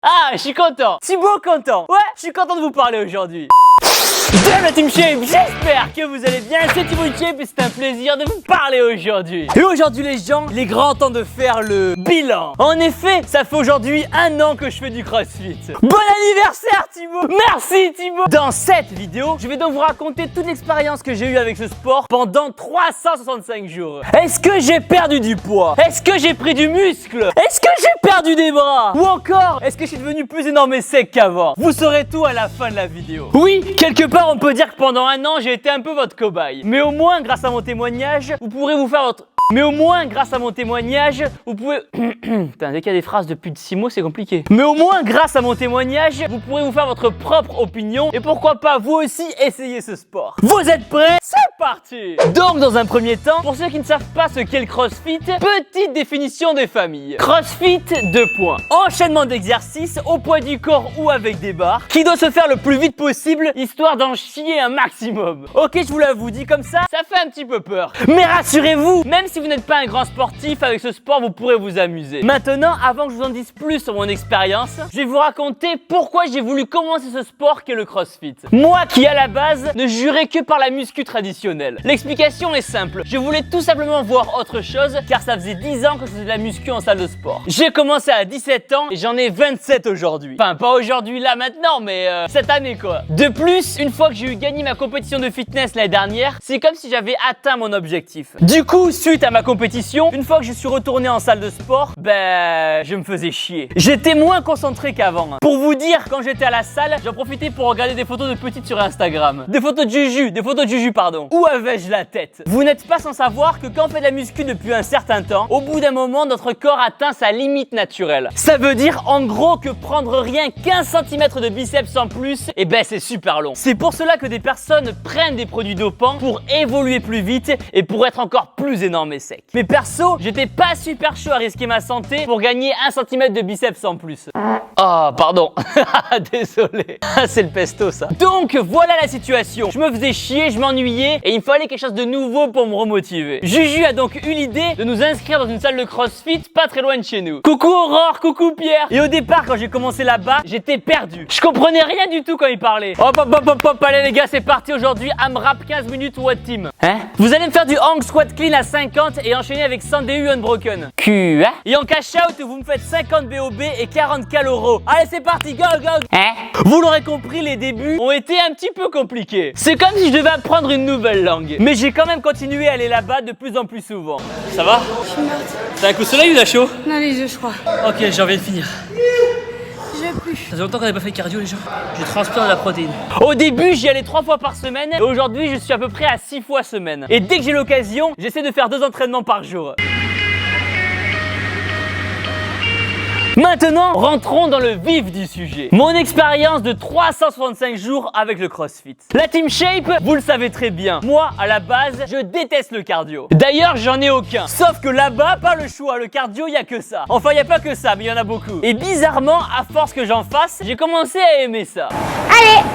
Ah, je suis content. Thibaut content. Ouais, je suis content de vous parler aujourd'hui. Salut la Team Shape, j'espère que vous allez bien, c'est Thibaut Shape et c'est un plaisir de vous parler aujourd'hui. Et aujourd'hui les gens, il est grand temps de faire le bilan. En effet, ça fait aujourd'hui 1 an que je fais du CrossFit. Bon anniversaire Thibaut. Merci Thibaut. Dans cette vidéo, je vais donc vous raconter toute l'expérience que j'ai eue avec ce sport pendant 365 jours. Est-ce que j'ai perdu du poids? Est-ce que j'ai pris du muscle? Est-ce que j'ai perdu des bras? Ou encore, est-ce que je suis devenu plus énorme et sec qu'avant? Vous saurez tout à la fin de la vidéo. Oui, quelque part on peut dire que pendant 1 an j'ai été un peu votre cobaye. Mais au moins grâce à mon témoignage, vous pourrez vous faire votre... Mais au moins, grâce à mon témoignage, vous pouvez... Putain, dès qu'il y a des phrases de plus de 6 mots, c'est compliqué. Mais au moins, grâce à mon témoignage, vous pourrez vous faire votre propre opinion. Et pourquoi pas, vous aussi, essayer ce sport. Vous êtes prêts? C'est parti! Donc, dans un premier temps, pour ceux qui ne savent pas ce qu'est le CrossFit, petite définition des familles. CrossFit, 2 points. Enchaînement d'exercices au poids du corps ou avec des barres, qui doit se faire le plus vite possible, histoire d'en chier un maximum. Ok, je vous l'avoue dit comme ça fait un petit peu peur. Mais rassurez-vous, même si vous n'êtes pas un grand sportif, avec ce sport, vous pourrez vous amuser. Maintenant, avant que je vous en dise plus sur mon expérience, je vais vous raconter pourquoi j'ai voulu commencer ce sport qu'est le CrossFit. Moi qui, à la base, ne jurais que par la muscu traditionnelle. L'explication est simple. Je voulais tout simplement voir autre chose, car ça faisait 10 ans que je faisais de la muscu en salle de sport. J'ai commencé à 17 ans et j'en ai 27 aujourd'hui. Enfin, pas aujourd'hui, là, maintenant, mais cette année, quoi. De plus, une fois que j'ai eu gagné ma compétition de fitness l'année dernière, c'est comme si j'avais atteint mon objectif. Du coup, suite à ma compétition, une fois que je suis retourné en salle de sport, je me faisais chier. J'étais moins concentré qu'avant. Pour vous dire, quand j'étais à la salle, j'en profitais pour regarder des photos de petites sur Instagram. Des photos de Juju, pardon. Où avais-je la tête? Vous n'êtes pas sans savoir que quand on fait de la muscu depuis un certain temps, au bout d'un moment, notre corps atteint sa limite naturelle. Ça veut dire, en gros, que prendre rien qu'un centimètre de biceps en plus, c'est super long. C'est pour cela que des personnes prennent des produits dopants pour évoluer plus vite et pour être encore plus énorme et sec. Mais perso, j'étais pas super chaud à risquer ma santé pour gagner 1 centimètre de biceps en plus. Ah, pardon. Désolé. C'est le pesto, ça. Donc, voilà la situation. Je me faisais chier, je m'ennuyais et il me fallait quelque chose de nouveau pour me remotiver. Juju a donc eu l'idée de nous inscrire dans une salle de CrossFit pas très loin de chez nous. Coucou Aurore, coucou Pierre. Et au départ, quand j'ai commencé là-bas, j'étais perdu. Je comprenais rien du tout quand il parlait. Hop, allez les gars, c'est parti aujourd'hui. AMRAP 15 minutes What Team. Vous allez me faire du hang squat clean à 50 et enchaîner avec 100 DU unbroken. Et en cash out, vous me faites 50 BOB et 40 caloraux. Allez, c'est parti, go. Vous l'aurez compris, les débuts ont été un petit peu compliqués. C'est comme si je devais apprendre une nouvelle langue. Mais j'ai quand même continué à aller là-bas de plus en plus souvent. Ça va? Je suis morte. T'as un coup de soleil ou t'as chaud? Non, les yeux, je crois. Ok, j'ai envie de finir. Je veux plus. Ça fait longtemps qu'on n'avait pas fait de cardio, les gens. Je transpire de la protéine. Au début, j'y allais 3 fois par semaine. Et aujourd'hui, je suis à peu près à 6 fois semaine. Et dès que j'ai l'occasion, j'essaie de faire 2 entraînements par jour. Maintenant, rentrons dans le vif du sujet. Mon expérience de 365 jours avec le CrossFit. La Team Shape, vous le savez très bien. Moi, à la base, je déteste le cardio. D'ailleurs, j'en ai aucun. Sauf que là-bas, pas le choix. Le cardio, il y a que ça. Enfin, il n'y a pas que ça, mais il y en a beaucoup. Et bizarrement, à force que j'en fasse, j'ai commencé à aimer ça. Allez.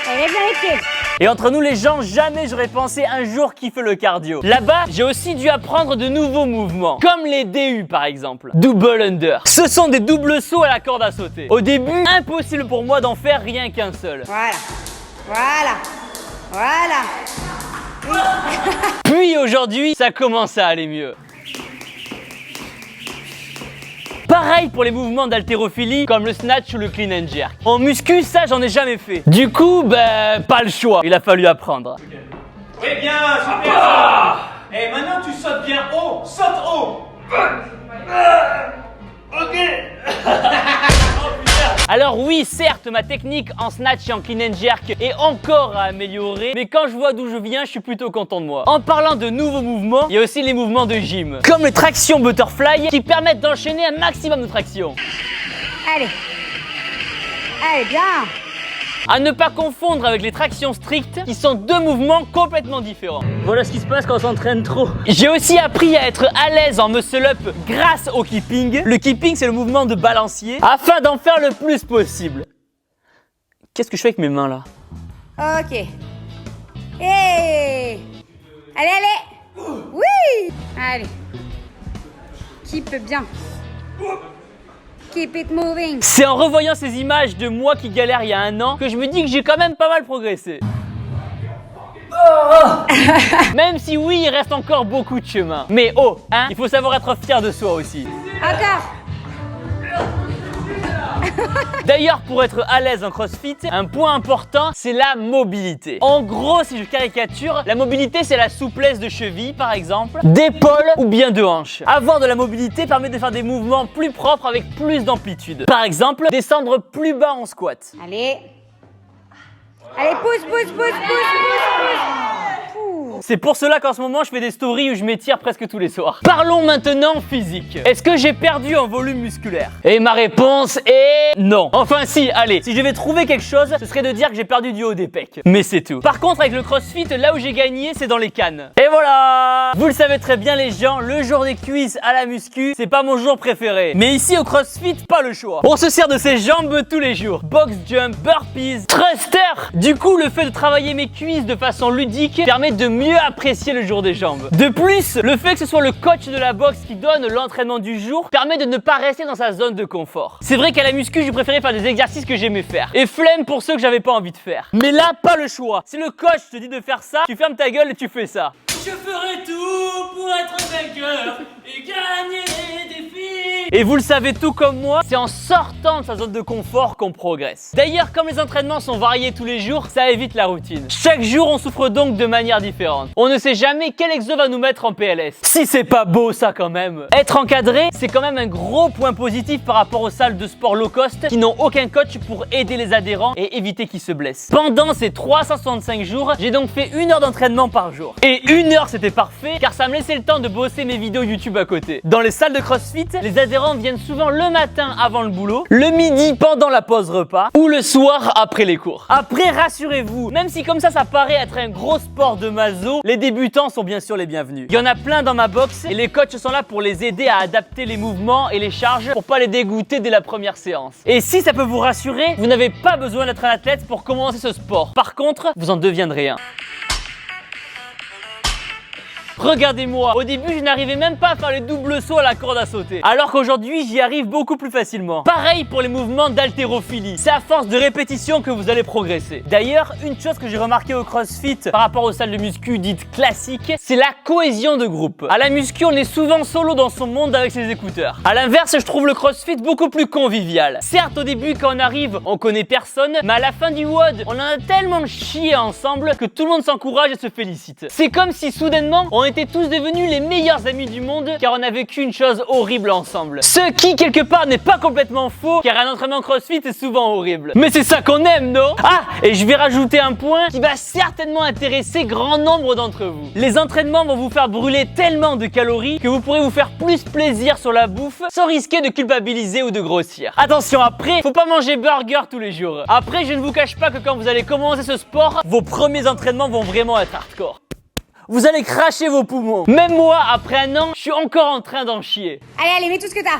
Allez bien les pieds. Et entre nous les gens, jamais j'aurais pensé un jour kiffer le cardio. Là-bas, j'ai aussi dû apprendre de nouveaux mouvements, comme les DU par exemple. Double under. Ce sont des doubles sauts à la corde à sauter. Au début, impossible pour moi d'en faire rien qu'un seul. Voilà. Puis aujourd'hui, ça commence à aller mieux. Pareil pour les mouvements d'haltérophilie comme le snatch ou le clean and jerk. En muscu, ça j'en ai jamais fait. Du coup, pas le choix. Il a fallu apprendre. Okay. Oui, bien, super. Et maintenant tu sautes bien haut. Saute haut. Ok. Alors oui, certes, ma technique en snatch et en clean and jerk est encore à améliorer, mais quand je vois d'où je viens, je suis plutôt content de moi. En parlant de nouveaux mouvements, il y a aussi les mouvements de gym, comme les tractions butterfly qui permettent d'enchaîner un maximum de tractions. Allez, bien. À ne pas confondre avec les tractions strictes, qui sont 2 mouvements complètement différents. Voilà ce qui se passe quand on s'entraîne trop. J'ai aussi appris à être à l'aise en muscle-up grâce au keeping. Le keeping, c'est le mouvement de balancier, afin d'en faire le plus possible. Qu'est-ce que je fais avec mes mains là? Ok. Allez. Oui. Allez. Keep bien. Keep it moving. C'est en revoyant ces images de moi qui galère il y a un an que je me dis que j'ai quand même pas mal progressé. Même si oui, il reste encore beaucoup de chemin. Mais oh, hein, il faut savoir être fier de soi aussi. Encore. D'ailleurs, pour être à l'aise en CrossFit, un point important, c'est la mobilité. En gros, si je caricature, la mobilité, c'est la souplesse de cheville, par exemple, d'épaule ou bien de hanche. Avoir de la mobilité permet de faire des mouvements plus propres avec plus d'amplitude. Par exemple, descendre plus bas en squat. Allez. Allez, pousse. C'est pour cela qu'en ce moment, je fais des stories où je m'étire presque tous les soirs. Parlons maintenant physique. Est-ce que j'ai perdu en volume musculaire? Et ma réponse est non. Enfin si, allez, si je devais trouver quelque chose, ce serait de dire que j'ai perdu du haut des pecs. Mais c'est tout. Par contre, avec le CrossFit, là où j'ai gagné, c'est dans les cannes. Et voilà! Vous le savez très bien les gens, le jour des cuisses à la muscu, c'est pas mon jour préféré. Mais ici au CrossFit, pas le choix. On se sert de ses jambes tous les jours. Box jump, burpees, thruster. Du coup, le fait de travailler mes cuisses de façon ludique permet de mieux apprécier le jour des jambes. De plus, le fait que ce soit le coach de la boxe qui donne l'entraînement du jour permet de ne pas rester dans sa zone de confort. C'est vrai qu'à la muscu, je préférais faire des exercices que j'aimais faire. Et flemme pour ceux que j'avais pas envie de faire. Mais là, pas le choix. Si le coach te dit de faire ça, tu fermes ta gueule et tu fais ça. Je ferai tout pour être vainqueur et gagner les défis. Et vous le savez tout comme moi, c'est en sortant de sa zone de confort qu'on progresse. D'ailleurs, comme les entraînements sont variés tous les jours, ça évite la routine. Chaque jour, on souffre donc de manière différente. On ne sait jamais quel exo va nous mettre en PLS. Si c'est pas beau ça quand même. Être encadré, c'est quand même un gros point positif par rapport aux salles de sport low cost qui n'ont aucun coach pour aider les adhérents et éviter qu'ils se blessent. Pendant ces 365 jours, j'ai donc fait 1 heure d'entraînement par jour. Et 1 heure c'était parfait car ça me laissait le temps de bosser mes vidéos YouTube à côté. Dans les salles de CrossFit, les adhérents viennent souvent le matin avant le boulot, le midi pendant la pause repas ou le soir après les cours. Après, rassurez-vous, même si comme ça paraît être un gros sport de maso, les débutants sont bien sûr les bienvenus. Il y en a plein dans ma box et les coachs sont là pour les aider à adapter les mouvements et les charges pour pas les dégoûter dès la première séance. Et si ça peut vous rassurer, vous n'avez pas besoin d'être un athlète pour commencer ce sport. Par contre, vous en deviendrez un. Regardez-moi, au début je n'arrivais même pas à faire les doubles sauts à la corde à sauter. Alors qu'aujourd'hui j'y arrive beaucoup plus facilement. Pareil pour les mouvements d'haltérophilie. C'est à force de répétition que vous allez progresser. D'ailleurs, une chose que j'ai remarqué au CrossFit par rapport aux salles de muscu dites classiques, c'est la cohésion de groupe. À la muscu, on est souvent solo dans son monde avec ses écouteurs. À l'inverse, je trouve le CrossFit beaucoup plus convivial. Certes, au début quand on arrive, on connaît personne, mais à la fin du WOD, on en a tellement chié ensemble que tout le monde s'encourage et se félicite. C'est comme si soudainement, on était tous devenus les meilleurs amis du monde car on a vécu une chose horrible ensemble. Ce qui, quelque part, n'est pas complètement faux car un entraînement CrossFit est souvent horrible. Mais c'est ça qu'on aime, non? Ah, et je vais rajouter un point qui va certainement intéresser grand nombre d'entre vous. Les entraînements vont vous faire brûler tellement de calories que vous pourrez vous faire plus plaisir sur la bouffe sans risquer de culpabiliser ou de grossir. Attention, après, faut pas manger burger tous les jours. Après, je ne vous cache pas que quand vous allez commencer ce sport, vos premiers entraînements vont vraiment être hardcore. Vous allez cracher vos poumons. Même moi, après 1 an, je suis encore en train d'en chier. Allez, mets tout ce que t'as.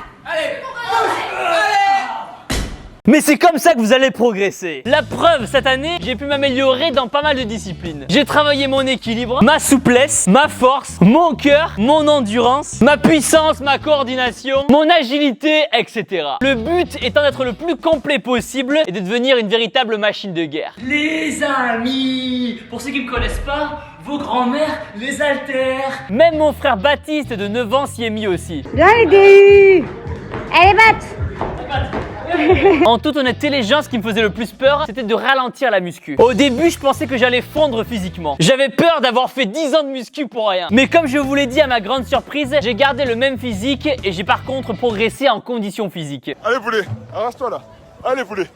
Mais c'est comme ça que vous allez progresser. La preuve, cette année, j'ai pu m'améliorer dans pas mal de disciplines. J'ai travaillé mon équilibre, ma souplesse, ma force, mon cœur, mon endurance, ma puissance, ma coordination, mon agilité, etc. Le but étant d'être le plus complet possible et de devenir une véritable machine de guerre. Les amis, pour ceux qui me connaissent pas, vos grands-mères les haltères. Même mon frère Baptiste de 9 ans s'y est mis aussi. Bien aidé. Allez, batte. En toute honnêteté, les gens, ce qui me faisait le plus peur, c'était de ralentir la muscu. Au début, je pensais que j'allais fondre physiquement. J'avais peur d'avoir fait 10 ans de muscu pour rien. Mais comme je vous l'ai dit à ma grande surprise, j'ai gardé le même physique et j'ai par contre progressé en condition physique. Allez poulet, arrache-toi là. Allez poulet.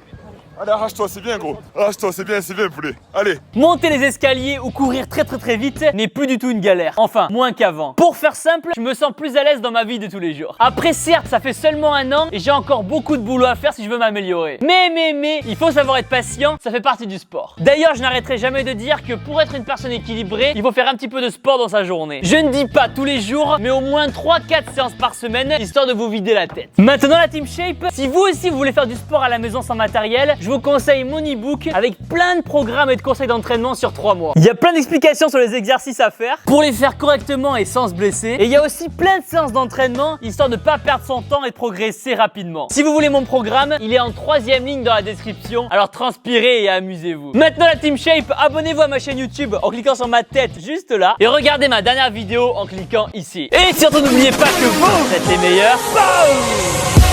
Allez, arrache-toi, c'est bien gros. Arrache-toi, c'est bien poulet. Allez. Monter les escaliers ou courir très vite n'est plus du tout une galère. Enfin, moins qu'avant. Pour faire simple, je me sens plus à l'aise dans ma vie de tous les jours. Après, certes, ça fait seulement 1 an et j'ai encore beaucoup de boulot à faire si je veux m'améliorer. Mais, il faut savoir être patient, ça fait partie du sport. D'ailleurs, je n'arrêterai jamais de dire que pour être une personne équilibrée, il faut faire un petit peu de sport dans sa journée. Je ne dis pas tous les jours, mais au moins 3-4 séances par semaine, histoire de vous vider la tête. Maintenant, la Team Shape, si vous aussi vous voulez faire du sport à la maison sans matériel, je je vous conseille mon e-book avec plein de programmes et de conseils d'entraînement sur 3 mois. Il y a plein d'explications sur les exercices à faire pour les faire correctement et sans se blesser. Et il y a aussi plein de séances d'entraînement histoire de ne pas perdre son temps et de progresser rapidement. Si vous voulez mon programme, il est en 3e ligne dans la description. Alors transpirez et amusez-vous. Maintenant la Team Shape, abonnez-vous à ma chaîne YouTube en cliquant sur ma tête juste là. Et regardez ma dernière vidéo en cliquant ici. Et surtout n'oubliez pas que vous êtes les meilleurs. Boum!